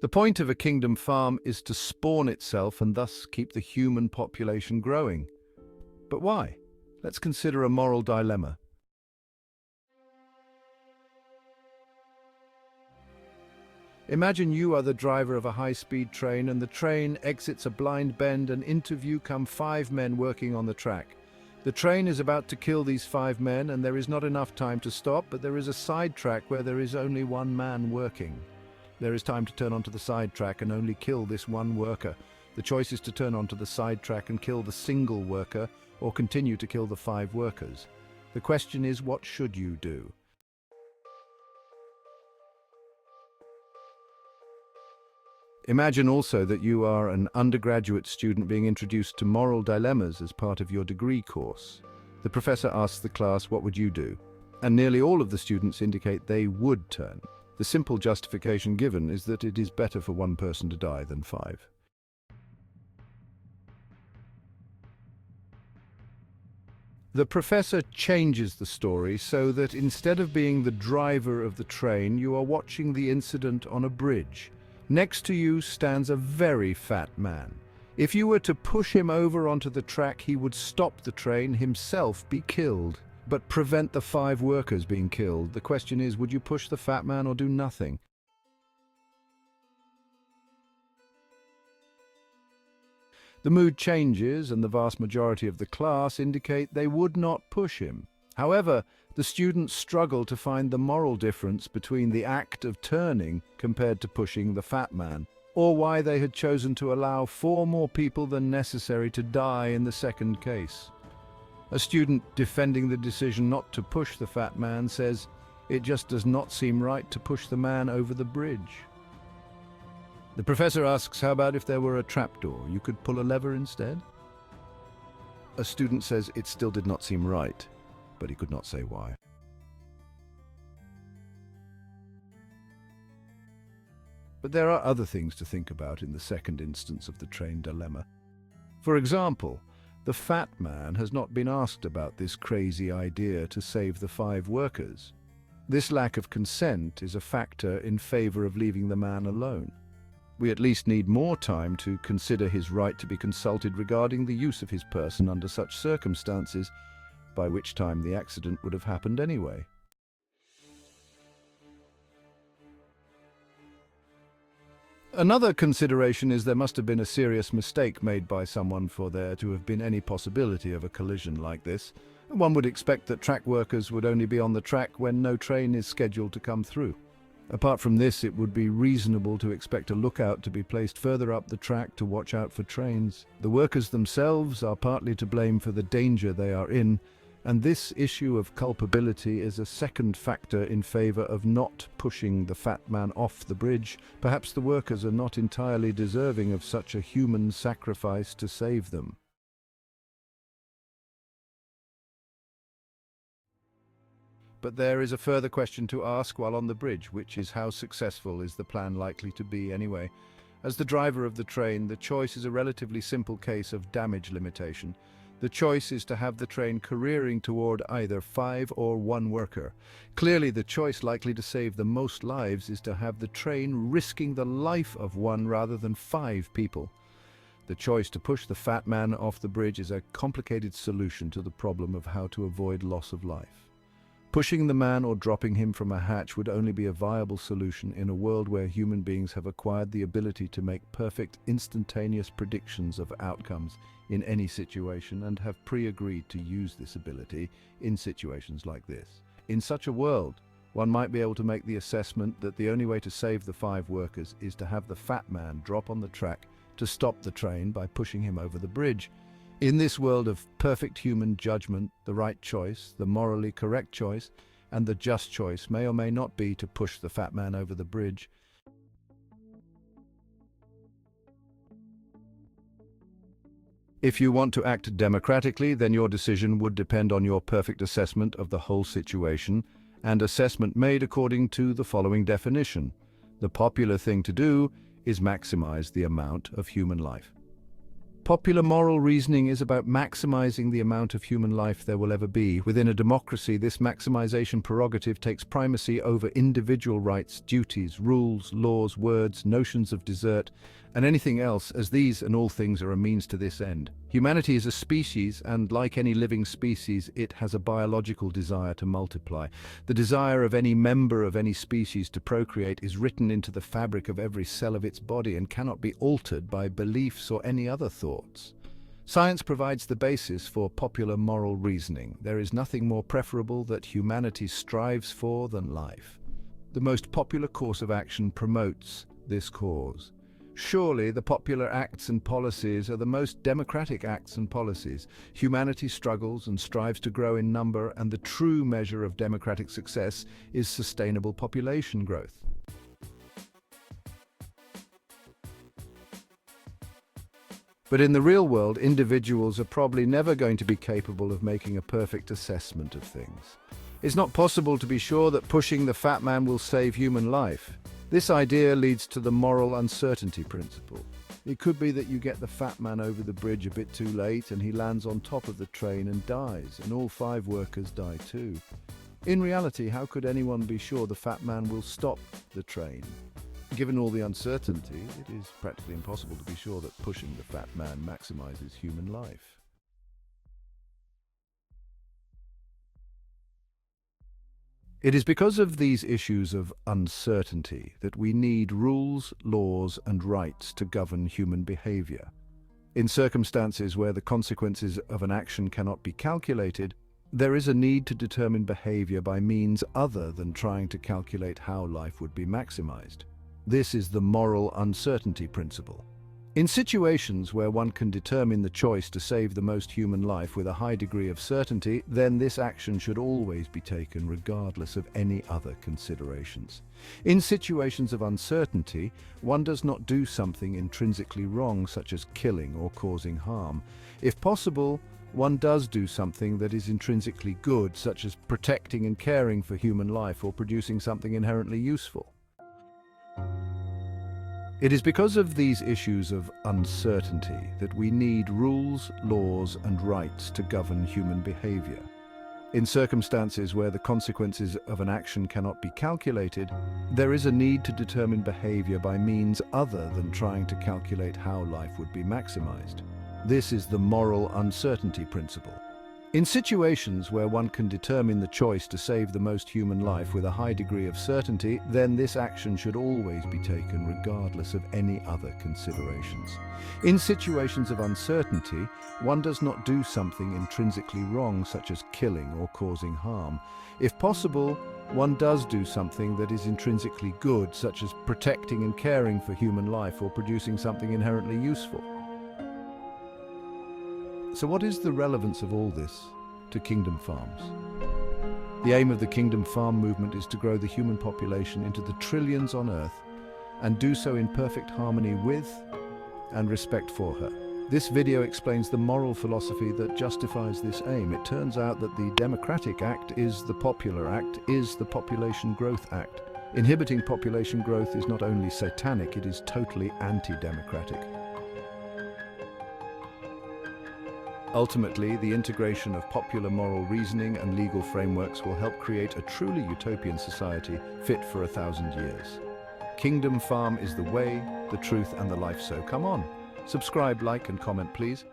The point of a kingdom farm is to spawn itself and thus keep the human population growing. But why? Let's consider a moral dilemma. Imagine you are the driver of a high-speed train and the train exits a blind bend and into view come 5 men working on the track. The train is about to kill these 5 men and there is not enough time to stop, but there is a side track where there is only 1 man working. There is time to turn onto the side track and only kill this 1 worker. The choice is to turn onto the side track and kill the single worker or continue to kill the 5 workers. The question is, what should you do? Imagine also that you are an undergraduate student being introduced to moral dilemmas as part of your degree course. The professor asks the class, what would you do? And nearly all of the students indicate they would turn. The simple justification given is that it is better for 1 person to die than 5. The professor changes the story so that instead of being the driver of the train, you are watching the incident on a bridge. Next to you stands a very fat man. If you were to push him over onto the track, he would stop the train, himself be killed, but prevent the 5 workers being killed. The question is, would you push the fat man or do nothing? The mood changes and the vast majority of the class indicate they would not push him. However, the students struggle to find the moral difference between the act of turning compared to pushing the fat man, or why they had chosen to allow 4 more people than necessary to die in the second case. A student defending the decision not to push the fat man says, "It just does not seem right to push the man over the bridge." The professor asks, how about if there were a trapdoor? You could pull a lever instead? A student says it still did not seem right, but he could not say why. But there are other things to think about in the second instance of the train dilemma. For example, the fat man has not been asked about this crazy idea to save the 5 workers. This lack of consent is a factor in favor of leaving the man alone. We at least need more time to consider his right to be consulted regarding the use of his person under such circumstances, by which time the accident would have happened anyway. Another consideration is there must have been a serious mistake made by someone for there to have been any possibility of a collision like this. One would expect that track workers would only be on the track when no train is scheduled to come through. Apart from this, it would be reasonable to expect a lookout to be placed further up the track to watch out for trains. The workers themselves are partly to blame for the danger they are in, and this issue of culpability is a second factor in favor of not pushing the fat man off the bridge. Perhaps the workers are not entirely deserving of such a human sacrifice to save them. But there is a further question to ask while on the bridge, which is how successful is the plan likely to be anyway? As the driver of the train, the choice is a relatively simple case of damage limitation. The choice is to have the train careering toward either 5 or 1 worker. Clearly, the choice likely to save the most lives is to have the train risking the life of 1 rather than 5 people. The choice to push the fat man off the bridge is a complicated solution to the problem of how to avoid loss of life. Pushing the man or dropping him from a hatch would only be a viable solution in a world where human beings have acquired the ability to make perfect, instantaneous predictions of outcomes in any situation and have pre-agreed to use this ability in situations like this. In such a world, one might be able to make the assessment that the only way to save the 5 workers is to have the fat man drop on the track to stop the train by pushing him over the bridge. In this world of perfect human judgment, the right choice, the morally correct choice, and the just choice may or may not be to push the fat man over the bridge. If you want to act democratically, then your decision would depend on your perfect assessment of the whole situation, and assessment made according to the following definition. The popular thing to do is maximize the amount of human life. Popular moral reasoning is about maximizing the amount of human life there will ever be. Within a democracy, this maximization prerogative takes primacy over individual rights, duties, rules, laws, words, notions of desert, and anything else, as these and all things are a means to this end. Humanity is a species, and like any living species, it has a biological desire to multiply. The desire of any member of any species to procreate is written into the fabric of every cell of its body and cannot be altered by beliefs or any other thoughts. Science provides the basis for popular moral reasoning. There is nothing more preferable that humanity strives for than life. The most popular course of action promotes this cause. Surely the popular acts and policies are the most democratic acts and policies. Humanity struggles and strives to grow in number, and the true measure of democratic success is sustainable population growth. But in the real world, individuals are probably never going to be capable of making a perfect assessment of things. It's not possible to be sure that pushing the fat man will save human life. This idea leads to the moral uncertainty principle. It could be that you get the fat man over the bridge a bit too late and he lands on top of the train and dies, and all 5 workers die too. In reality, how could anyone be sure the fat man will stop the train? Given all the uncertainty, it is practically impossible to be sure that pushing the fat man maximizes human life. It is because of these issues of uncertainty that we need rules, laws, and rights to govern human behavior. In circumstances where the consequences of an action cannot be calculated, there is a need to determine behavior by means other than trying to calculate how life would be maximized. This is the moral uncertainty principle. In situations where one can determine the choice to save the most human life with a high degree of certainty, then this action should always be taken regardless of any other considerations. In situations of uncertainty, one does not do something intrinsically wrong, such as killing or causing harm. If possible, one does do something that is intrinsically good, such as protecting and caring for human life or producing something inherently useful. It is because of these issues of uncertainty that we need rules, laws, and rights to govern human behavior. In circumstances where the consequences of an action cannot be calculated, there is a need to determine behavior by means other than trying to calculate how life would be maximized. This is the moral uncertainty principle. In situations where one can determine the choice to save the most human life with a high degree of certainty, then this action should always be taken regardless of any other considerations. In situations of uncertainty, one does not do something intrinsically wrong, such as killing or causing harm. If possible, one does do something that is intrinsically good, such as protecting and caring for human life or producing something inherently useful. So what is the relevance of all this to kingdom farms? The aim of the kingdom farm movement is to grow the human population into the trillions on Earth and do so in perfect harmony with and respect for her. This video explains the moral philosophy that justifies this aim. It turns out that the Democratic Act is the Popular Act, is the Population Growth Act. Inhibiting population growth is not only satanic, it is totally anti-democratic. Ultimately, the integration of popular moral reasoning and legal frameworks will help create a truly utopian society fit for 1,000 years. Kingdom Farm is the way, the truth, and the life. So come on, subscribe, like, and comment, please.